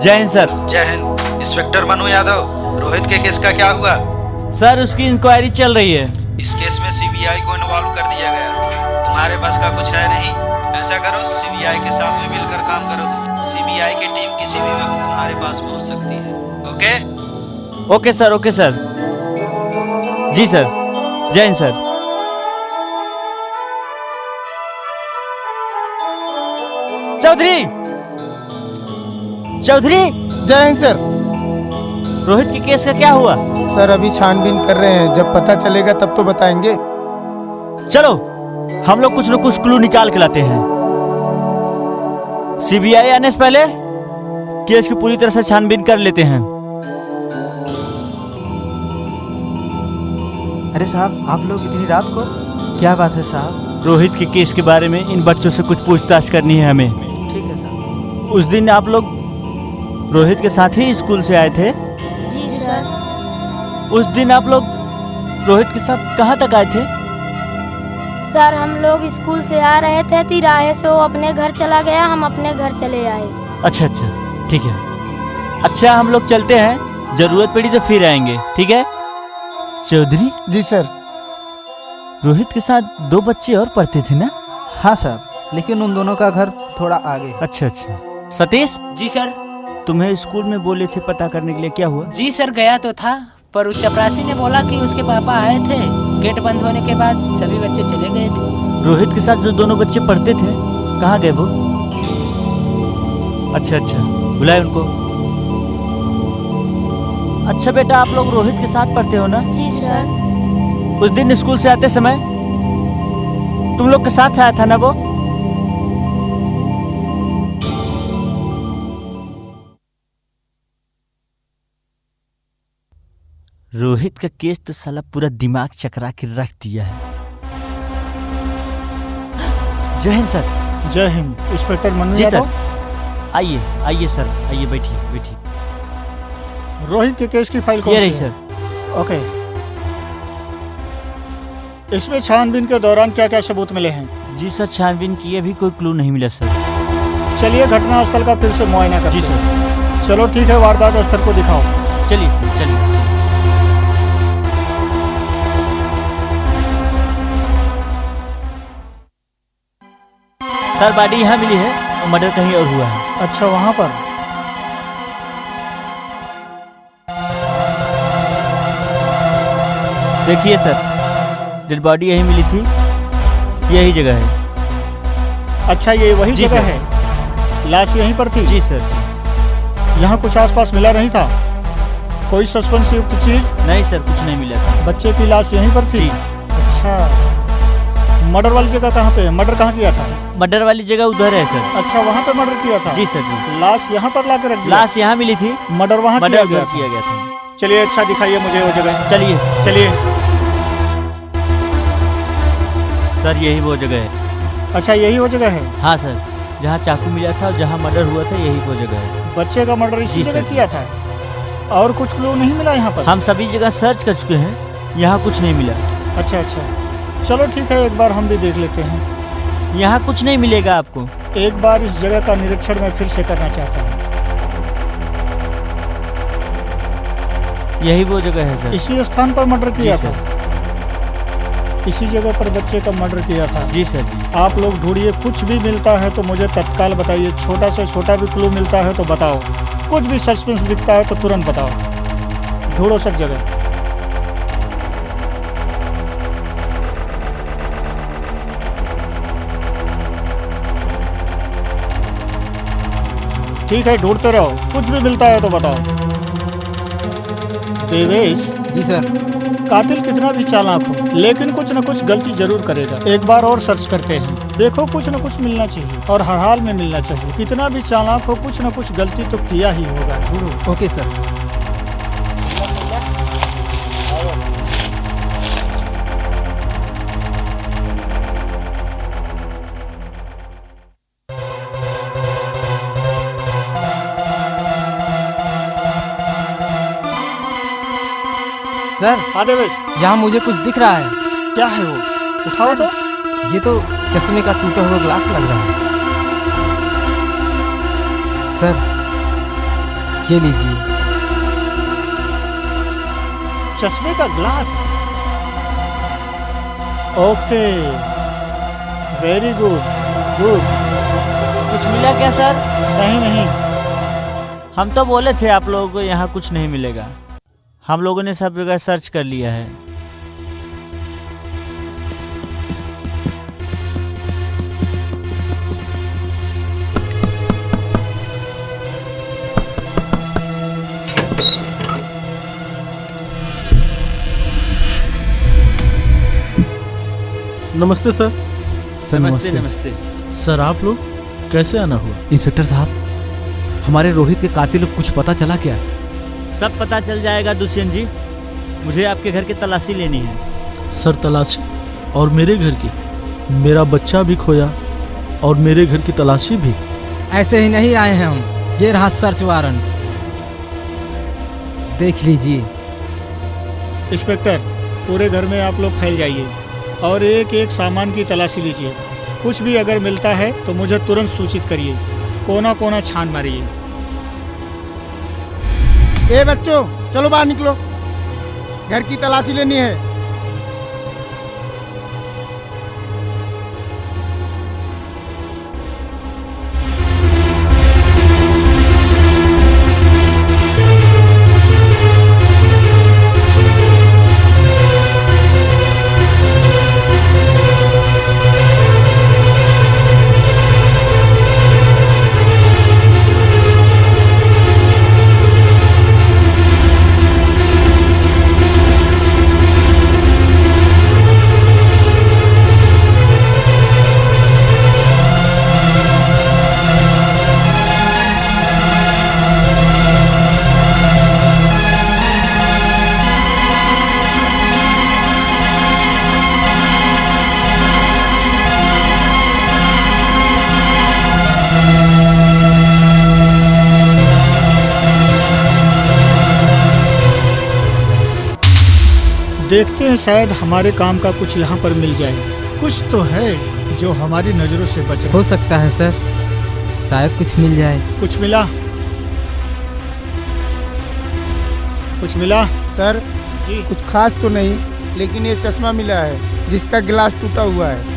जय हिंद सर। जय हिंद। इंस्पेक्टर मनु यादव, रोहित के केस का क्या हुआ? सर उसकी इंक्वायरी चल रही है। इस केस में सीबीआई को इन्वॉल्व कर दिया गया। तुम्हारे बस का कुछ है नहीं। ऐसा करो, सीबीआई के साथ में मिलकर काम करो तो सीबीआई की टीम किसी भी वक्त तुम्हारे पास पहुंच सकती है। Okay? Okay sir, okay sir. जी सर। जय हिंद सर। चौधरी, चौधरी। जय हिंद सर। रोहित के केस का क्या हुआ? सर अभी छानबीन कर रहे हैं, जब पता चलेगा तब तो बताएंगे। चलो हम लोग कुछ न कुछ क्लू निकाल के लाते हैं। सीबीआई आने से पहले केस की पूरी तरह से छानबीन कर लेते हैं। अरे साहब, आप लोग इतनी रात को? क्या बात है साहब? रोहित के केस के बारे में इन बच्चों से कुछ पूछताछ करनी है हमें। ठीक है साहब। उस दिन आप लोग रोहित के साथ ही स्कूल से आए थे? जी सर। उस दिन आप लोग रोहित के साथ कहाँ तक आए थे? सर हम लोग स्कूल से आ रहे थे, तिराहे से वो अपने घर चला गया, हम अपने घर चले आए। अच्छा अच्छा, ठीक है। अच्छा हम लोग चलते हैं, जरूरत पड़ी तो फिर आएंगे, ठीक है? चौधरी। जी सर। रोहित के साथ 2 बच्चे और पढ़ते थे ना? हाँ साहब, लेकिन उन दोनों का घर थोड़ा आगे। अच्छा अच्छा। सतीश। जी सर। तुम्हें स्कूल में बोले थे पता करने के लिए, क्या हुआ? जी सर, गया तो था, पर उस चपरासी ने बोला कि उसके पापा आए थे, गेट बंद होने के बाद सभी बच्चे चले गए थे। रोहित के साथ जो दोनों बच्चे पढ़ते थे, कहाँ गए वो? अच्छा अच्छा, बुलाए उनको। अच्छा बेटा, आप लोग रोहित के साथ पढ़ते हो ना? जी सर। उस दिन स्कूल से आते समय तुम लोग के साथ आया था ना वो? रोहित का केस तो साला पूरा दिमाग चकरा के रख दिया है। जय हिंद सर। जय हिंद। इंस्पेक्टर मनु जी यादव। सर। आइए आइए सर, आइए, बैठिए बैठिए। रोहित के केस की फाइल कौन ये सी रही है? सर। ओके। इसमें छानबीन के दौरान क्या क्या सबूत मिले हैं? जी सर, छानबीन किए भी कोई क्लू नहीं मिला सर। चलिए घटनास्थल का फिर से मुआयना करते जी हैं। चलो ठीक है, वारदात स्थल को दिखाओ। चलिए सर, चलिए। सर बॉडी यहाँ मिली है और मर्डर कहीं और हुआ है। अच्छा, वहाँ पर? देखिए सर, डेड बॉडी यही मिली थी, यही जगह है। अच्छा, ये वही जी जगह सर। है? लाश यहीं पर थी? जी सर। यहाँ कुछ आसपास मिला नहीं था? कोई सस्पेंस युक्त चीज? नहीं सर, कुछ नहीं मिला था। बच्चे की लाश यहीं पर थी? जी। अच्छा, मर्डर वाली जगह कहाँ पे है? मर्डर कहाँ किया था? मर्डर वाली जगह उधर है सर। अच्छा, वहाँ पे मर्डर किया था? जी सर जी। लाश यहाँ पर लाकर रख दिया? लाश यहाँ मिली थी, मर्डर वहाँ मर्डर किया उधर गया किया गया था। चलिए, अच्छा दिखाइए मुझे वो जगह। चलिए चलिए। सर, यही वो जगह है। अच्छा, यही वो जगह है? हाँ सर, जहाँ चाकू मिला था और जहाँ मर्डर हुआ था, यही वो जगह है। बच्चे का मर्डर इसी जी जगह सर। किया था? और कुछ क्लू नहीं मिला यहाँ पर? हम सभी जगह सर्च कर चुके हैं, यहाँ कुछ नहीं मिला। अच्छा अच्छा। चलो ठीक है, एक बार हम भी देख लेते हैं। यहाँ कुछ नहीं मिलेगा आपको। एक बार इस जगह का निरीक्षण मैं फिर से करना चाहता हूँ। यही वो जगह है सर। इसी स्थान पर मर्डर किया था? इसी जगह पर बच्चे का मर्डर किया था? जी सर जी। आप लोग ढूंढिए, कुछ भी मिलता है तो मुझे तत्काल बताइए। छोटा से छोटा भी क्लू मिलता है तो बताओ, कुछ भी सस्पेंस दिखता है तो तुरंत बताओ। ढूंढो सब जगह। ठीक है, ढूंढते रहो, कुछ भी मिलता है तो बताओ। देवेश। जी सर। कातिल कितना भी चालाक हो, लेकिन कुछ न कुछ गलती जरूर करेगा। एक बार और सर्च करते हैं, देखो कुछ न कुछ मिलना चाहिए और हर हाल में मिलना चाहिए। कितना भी चालाक हो, कुछ न कुछ गलती तो किया ही होगा। ढूंढो। Okay sir. सर। हाँ देवेश। यहाँ मुझे कुछ दिख रहा है। क्या है वो? उठाओ तो। ये तो चश्मे का टूटा हुआ ग्लास लग रहा है। सर ये लीजिए। चश्मे का glass. Okay, very good good. कुछ मिला क्या सर? नहीं। हम तो बोले थे आप लोगों को यहाँ कुछ नहीं मिलेगा। हम लोगों ने सब जगह सर्च कर लिया है। नमस्ते सर। नमस्ते नमस्ते। सर आप लोग कैसे आना हुआ? इंस्पेक्टर साहब, हमारे रोहित के कातिल को कुछ पता चला क्या? सब पता चल जाएगा दुष्यंत जी। मुझे आपके घर की तलाशी लेनी है। सर तलाशी? और मेरे घर की? मेरा बच्चा भी खोया और मेरे घर की तलाशी भी। ऐसे ही नहीं आए हैं हम। ये रहा सर्च वारंट, देख लीजिए। इंस्पेक्टर, पूरे घर में आप लोग फैल जाइए और एक एक सामान की तलाशी लीजिए। कुछ भी अगर मिलता है तो मुझे तुरंत सूचित करिए। कोना कोना छान मारिए। ए बच्चों, चलो बाहर निकलो, घर की तलाशी लेनी है। देखते हैं, शायद हमारे काम का कुछ यहाँ पर मिल जाए। कुछ तो है जो हमारी नजरों से बच रहा। हो सकता है सर, शायद कुछ मिल जाए। कुछ मिला? कुछ मिला? सर जी। कुछ खास तो नहीं, लेकिन ये चश्मा मिला है जिसका गिलास टूटा हुआ है।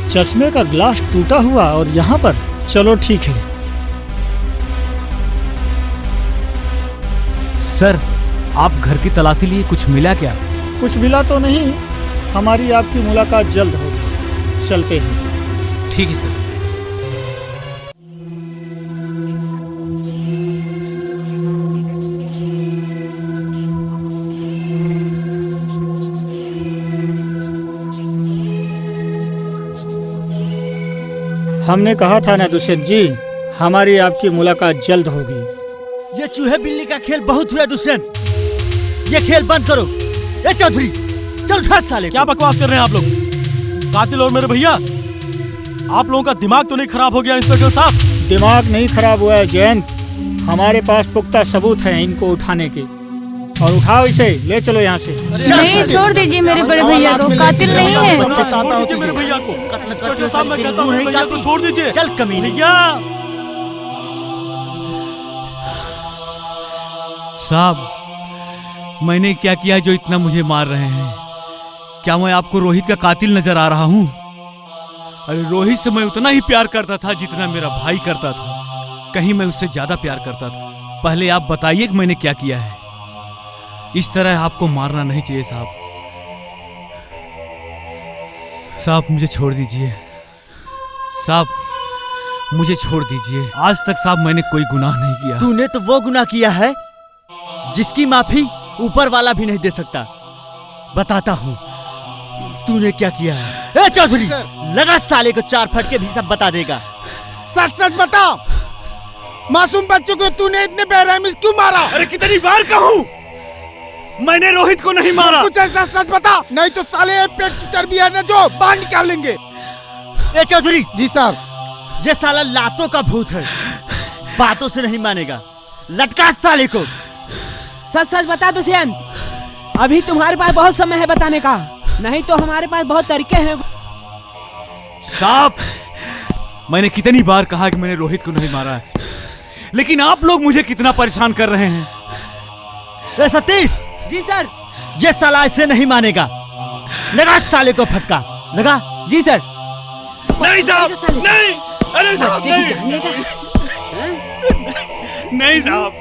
चश्मे का ग्लास टूटा हुआ और यहाँ पर? चलो ठीक है। सर, आप घर की तलाशी लिए, कुछ मिला क्या? कुछ मिला तो नहीं, हमारी आपकी मुलाकात जल्द होगी। चलते हैं। ठीक है सर। हमने कहा था ना दुष्यंत जी, हमारी आपकी मुलाकात जल्द होगी। ये चूहे बिल्ली का खेल बहुत हुआ दुष्यंत। ये खेल बंद करो। ए चौधरी, चल उठा साले। क्या बकवास कर रहे हैं आप लोग? कातिल और मेरे भैया, आप लोगों का दिमाग तो नहीं खराब हो गया इंस्पेक्टर साहब? दिमाग नहीं खराब हुआ है जयंत, हमारे पास पुख्ता सबूत हैं इनको उठाने के। और उठाओ इसे, ले चलो यहाँ से। नहीं, छोड़ दीजिए मेरे बड़े भैया को, कातिल नहीं है। मेरे भैया को साहब, मैं कहता हूँ भैया को छोड़ दीजिए। चल कमीने। भैया साहब, मैंने क्या किया जो इतना मुझे मार रहे हैं? क्या मैं आपको रोहित का कातिल नजर आ रहा हूँ? अरे रोहित से मैं उतना ही प्यार करता था जितना मेरा भाई करता था, कहीं मैं उससे ज्यादा प्यार करता था। पहले आप बताइए कि मैंने क्या किया है। इस तरह आपको मारना नहीं चाहिए साहब। साहब मुझे छोड़ दीजिए, साहब मुझे छोड़ दीजिए। आज तक साहब मैंने कोई गुनाह नहीं किया। तूने तो वो गुनाह किया है जिसकी माफी ऊपर वाला भी नहीं दे सकता। बताता हूँ तूने क्या किया है। ए चौधरी, लगा साले को 4 फटके भी सब बता देगा। सच सच बता, मासूम बच्चों को तूने इतने बेरहमी क्यों मारा? अरे कितनी बार कहूँ, मैंने रोहित को नहीं मारा। कुछ ऐसा सच बता, नहीं तो साले पेट की चर्बी है ना जो बाहर निकाल लेंगे। ए चौधरी। जी साहब। ये साला लातों का भूत है, बातों से नहीं मानेगा। लटका साले को। सच सच बता दुष्यंत, अभी तुम्हारे पास बहुत समय है बताने का, नहीं तो हमारे पास बहुत तरीके हैं। साहब मैंने कितनी बार कहा कि मैंने रोहित को नहीं मारा है, लेकिन आप लोग मुझे कितना परेशान कर रहे हैं। ए सतीश। जी सर। ये साला ऐसे नहीं मानेगा, लगा साले को फटका, लगा। जी सर। नहीं साहब, नहीं। अरे साहब नहीं, नहीं साहब,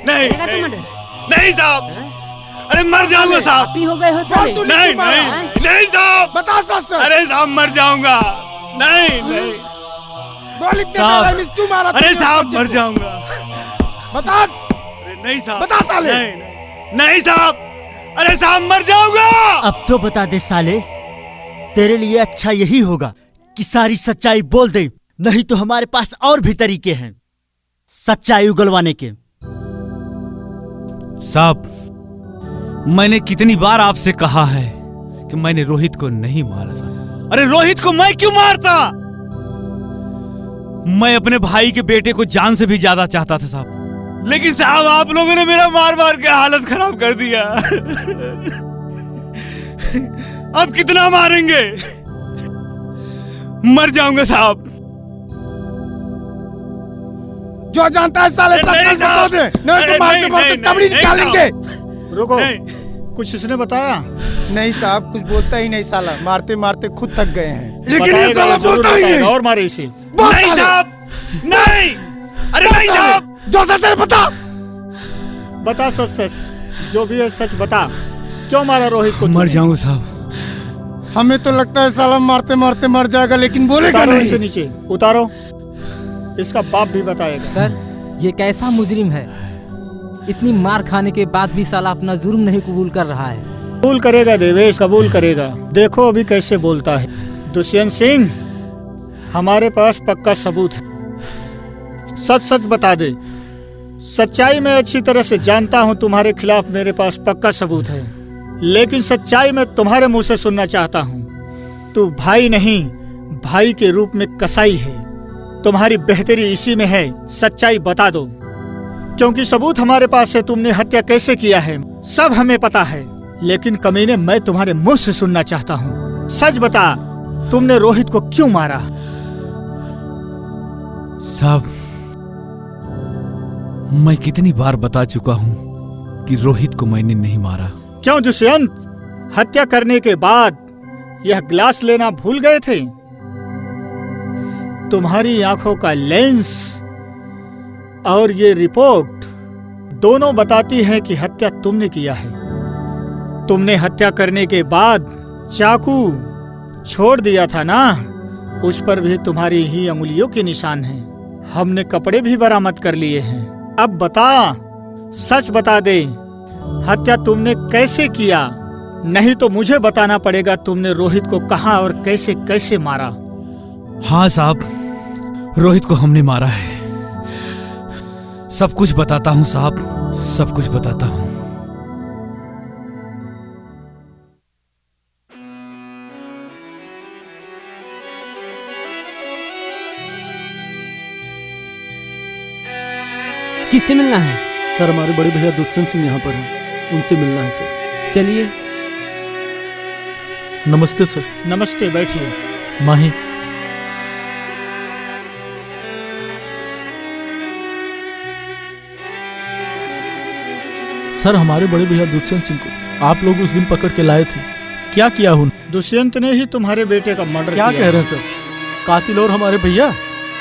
नहीं नहीं साहब, अरे मर जाऊंगा साहब। हो गए हो साले। नहीं नहीं नहीं साहब, बता सच। अरे साहब मर जाऊंगा। नहीं नहीं साहब, क्यों मारा? अरे साहब मर जाऊंगा। बता। अरे नहीं साहब, बता साले। नहीं साहब, अरे साहब मर जाऊंगा। अब तो बता दे साले, तेरे लिए अच्छा यही होगा कि सारी सच्चाई बोल दे, नहीं तो हमारे पास और भी तरीके हैं सच्चाई उगलवाने के। साहब मैंने कितनी बार आपसे कहा है कि मैंने रोहित को नहीं मारा साहब। अरे रोहित को मैं क्यों मारता? मैं अपने भाई के बेटे को जान से भी ज्यादा चाहता था साहब, लेकिन साहब आप लोगों ने मेरा मार मार के हालत खराब कर दिया। अब कितना मारेंगे? मर जाऊंगा साहब। जो जानता है साले सच बता दे, नहीं तो मारते मारते चमड़ी निकालेंगे। रुको, कुछ इसने बताया? नहीं साहब, कुछ बोलता ही नहीं साला, मारते मारते खुद थक गए हैं। लेकिन ये साला बोलता ही नहीं। और मारे इसे। नहीं साहब, नहीं। अरे नहीं साहब, जो सच है बता। बता सच सच, जो भी है सच बता। क्यों मारा रोहित को? मर जाऊंगा साहब। हमें तो लगता है साला मारते मारते मर जाएगा, लेकिन बोलेगा नहीं। इसे नीचे उतारो, इसका बाप भी बताएगा। सर ये कैसा मुजरिम है, इतनी मार खाने के बाद भी साला अपना जुर्म नहीं कबूल कर रहा है। कबूल करेगा देवेश, कबूल करेगा। देखो अभी कैसे बोलता है। दुष्यंत सिंह, हमारे पास पक्का सबूत है, सच सच बता दे। सच्चाई मैं अच्छी तरह से जानता हूँ, तुम्हारे खिलाफ मेरे पास पक्का सबूत है, लेकिन सच्चाई मैं तुम्हारे मुंह से सुनना चाहता हूँ। तू भाई नहीं, भाई के रूप में कसाई है। तुम्हारी बेहतरी इसी में है, सच्चाई बता दो, क्योंकि सबूत हमारे पास है। तुमने हत्या कैसे किया है सब हमें पता है, लेकिन कमीने मैं तुम्हारे मुंह से सुनना चाहता हूँ। सच बता, तुमने रोहित को क्यों मारा? साहब मैं कितनी बार बता चुका हूँ कि रोहित को मैंने नहीं मारा। क्यों दुष्यंत, हत्या करने के बाद यह ग्लास लेना भूल गए थे? तुम्हारी आंखों का लेंस और ये रिपोर्ट दोनों बताती हैं कि हत्या तुमने किया है। तुमने हत्या करने के बाद चाकू छोड़ दिया था ना, उस पर भी तुम्हारी ही अंगुलियों के निशान हैं। हमने कपड़े भी बरामद कर लिए हैं। अब बता, सच बता दे, हत्या तुमने कैसे किया? नहीं तो मुझे बताना पड़ेगा तुमने रोहित को कहां और कैसे कैसे मारा। हाँ साहब, रोहित को हमने मारा है। सब कुछ बताता हूँ साहब, सब कुछ बताता हूँ। किससे मिलना है? सर हमारे बड़े भैया दुष्यंत सिंह यहाँ पर हैं। उनसे मिलना है सर। चलिए। नमस्ते सर। नमस्ते, बैठिए। माही, सर हमारे बड़े भैया दुष्यंत सिंह को आप लोग उस दिन पकड़ के लाए थे, क्या किया उन? दुष्यंत ने ही तुम्हारे बेटे का मर्डर क्या किया। कह रहे हैं सर? कातिल और हमारे भैया?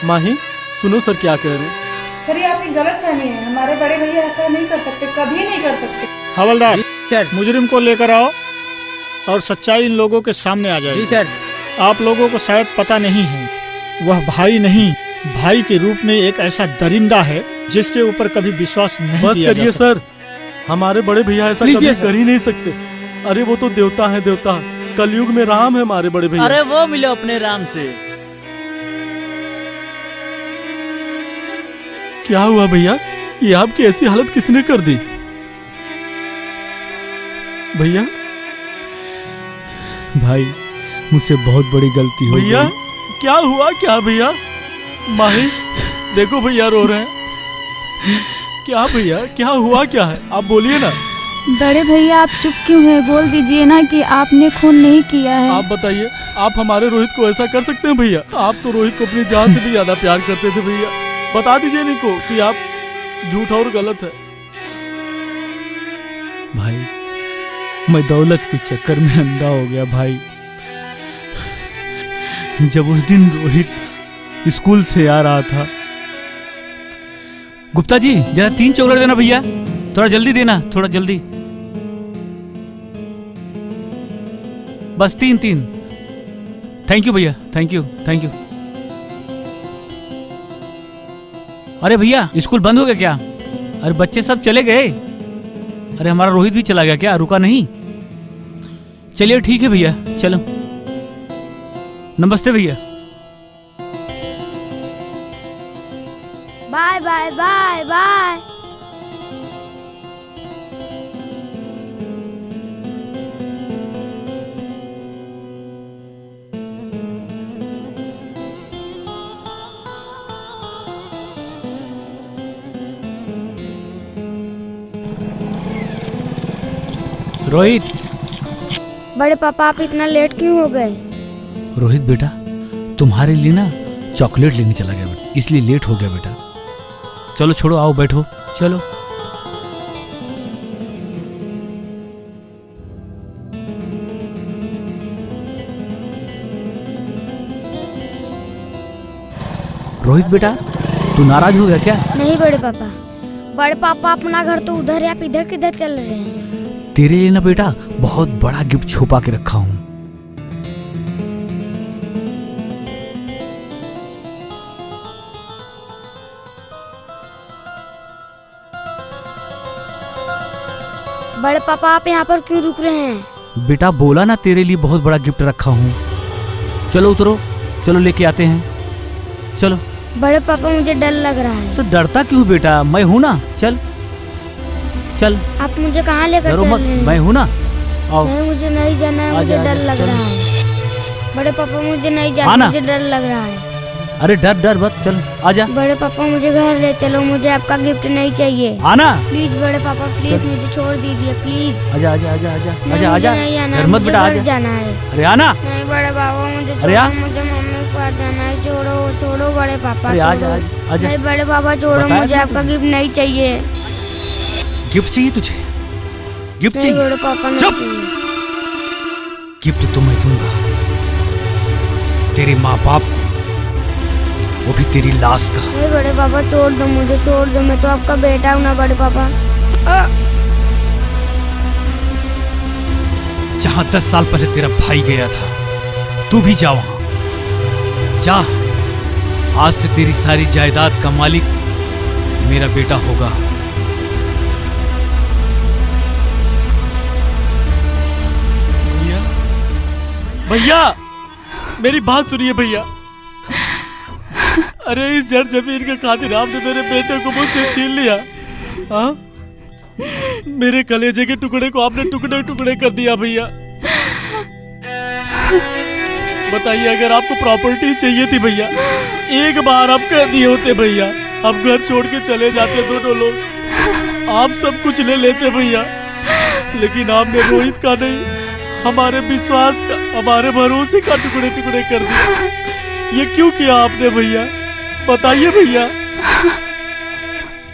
माही सुनो सर क्या कह रहे हैं। सर ये आपकी गलत फहमी है, हमारे बड़े भैया ऐसा नहीं कर सकते, कभी नहीं कर सकते। हवलदार, मुजरिम को लेकर आओ और सच्चाई इन लोगों के सामने आ जाएगी। जी सर। आप लोगों को शायद पता नहीं है, वह भाई नहीं, भाई के रूप में एक ऐसा दरिंदा है जिसके ऊपर कभी विश्वास नहीं बस किया जा करिए सकता। सर, हमारे बड़े भैया ऐसा कभी कर ही नहीं सकते। अरे वो तो देवता है, देवता। कलयुग में राम है हमारे बड़े भैया। अरे वो मिलो अपने राम से। क्या हुआ भैया, ये आपकी ऐसी हालत किसने कर दी? भैया भाई मुझसे बहुत बड़ी गलती हो भैया गई। क्या हुआ क्या भैया? माही देखो भैया रो रहे हैं। क्या भैया क्या हुआ क्या है, आप बोलिए ना। बड़े भैया आप चुप क्यों हैं? बोल दीजिए ना कि आपने खून नहीं किया है। आप बताइए, आप हमारे रोहित को ऐसा कर सकते हैं भैया? आप तो रोहित को अपनी जान से भी ज्यादा प्यार करते थे भैया। बता दीजिए इनको कि आप झूठ और गलत है। भाई मैं दौलत के चक्कर में अंधा हो गया भाई। जब उस दिन रोहित स्कूल से आ रहा था। गुप्ता जी जरा 3 चॉकलेट देना भैया, थोड़ा जल्दी देना, थोड़ा जल्दी। बस 3। थैंक यू भैया, थैंक यू थैंक यू। अरे भैया स्कूल बंद हो गया क्या? अरे बच्चे सब चले गए। अरे हमारा रोहित भी चला गया क्या, रुका नहीं? चलिए ठीक है भैया, चलो। नमस्ते भैया। Bye bye bye bye. Rohit. बड़े पापा आप इतना लेट क्यों हो गए? रोहित बेटा तुम्हारे लिए ना चॉकलेट लेने चला गया बेटा, इसलिए लेट हो गया बेटा। चलो छोड़ो, आओ बैठो, चलो। रोहित बेटा तू नाराज हो गया क्या? नहीं बड़े पापा। बड़े पापा अपना घर तो उधर है, आप इधर किधर चल रहे हैं? तेरे लिए ना बेटा बहुत बड़ा गिफ्ट छुपा के रखा हूं। बड़े पापा आप यहाँ पर क्यों रुक रहे हैं? बेटा बोला ना तेरे लिए बहुत बड़ा गिफ्ट रखा हूं। चलो उतरो, चलो लेके आते हैं, चलो। बड़े पापा मुझे डर लग रहा है। तो डरता क्यों बेटा, मैं हूं ना, चल चल। आप मुझे कहाँ लेकर चल रहे हैं? मैं हूं ना, आओ। नहीं मुझे नहीं जाना है, मुझे डर लग रहा है। बड़े पापा मुझे नहीं जाना, मुझे डर लग रहा है। अरे डर डर मत, चल आजा। बड़े पापा मुझे घर ले चलो, मुझे आपका गिफ्ट नहीं चाहिए। आना प्लीज बड़े पापा, प्लीज मुझे छोड़ दीजिए प्लीज। आजा आजा आजा आजा नहीं, आजा आजा। नहीं आना है, मत मुझे बेटा, घर आजा। जाना है। अरे आना। नहीं बड़े पापा मुझे छोड़ो, मुझे मम्मी के पास जाना है। छोड़ो छोड़ो बड़े पापा, अरे आजा छोड़ो। आजा। नहीं बड़े पापा छोड़ो, मुझे आपका गिफ्ट नहीं चाहिए। गिफ्ट चाहिए तुझे? गिफ्ट नहीं चाहिए? बड़े पापा नहीं चुप। चाहिए। गिफ्ट तो मैं दूंगा तेरे माँ बाप को, वो भी तेरी लाश का। नहीं बड़े पापा छोड़ दो, मुझे छोड़ दो, मैं तो आपका बेटा हूँ ना बड़े पापा। जहाँ 10 साल पहले तेरा भाई गया था तू भी जा वहां जा। आज से तेरी सारी जायदाद का मालिक मेरा बेटा होगा। भैया मेरी बात सुनिए भैया। अरे इस जड़ जमीन के खातिर आपने मेरे बेटे को मुझसे छीन लिया। हाँ, मेरे कलेजे के टुकड़े को आपने टुकड़े टुकड़े कर दिया भैया। बताइए अगर आपको प्रॉपर्टी चाहिए थी भैया, एक बार आप कह दिए होते भैया, अब घर छोड़ के चले जाते दोनों लोग, आप सब कुछ ले लेते भैया। लेकिन आपने रोहित का नहीं, हमारे विश्वास का, हमारे भरोसे का टुकड़े टुकड़े कर दिया। ये क्यों किया आपने भैया, बताइए भैया।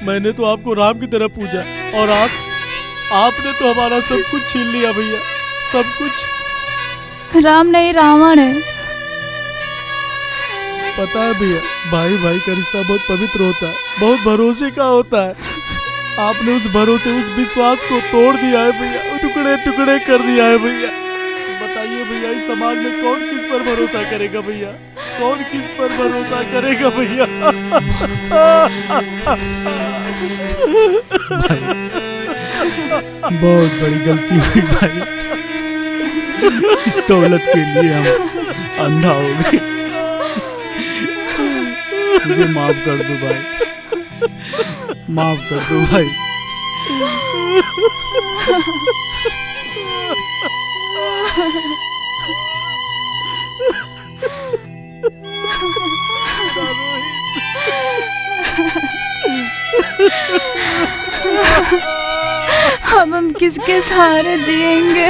मैंने तो आपको राम की तरह पूजा और आपने तो हमारा सब कुछ छीन लिया भैया, सब कुछ। राम नहीं रावण है। पता है भैया, भाई भाई का रिश्ता बहुत पवित्र होता है, बहुत भरोसे का होता है। आपने उस भरोसे, उस विश्वास को तोड़ दिया है भैया, टुकड़े टुकड़े कर दिया है भैया। बताइए भैया, इस समाज में कौन किस पर भरोसा करेगा भैया, कौन किस पर भरोसा करेगा भैया। बहुत बड़ी गलती हुई भाई, इस दौलत के लिए हम अंधा हो गए। मुझे माफ कर दो भाई, माफ कर दो भाई। अब हम किसके सहारे जिएंगे?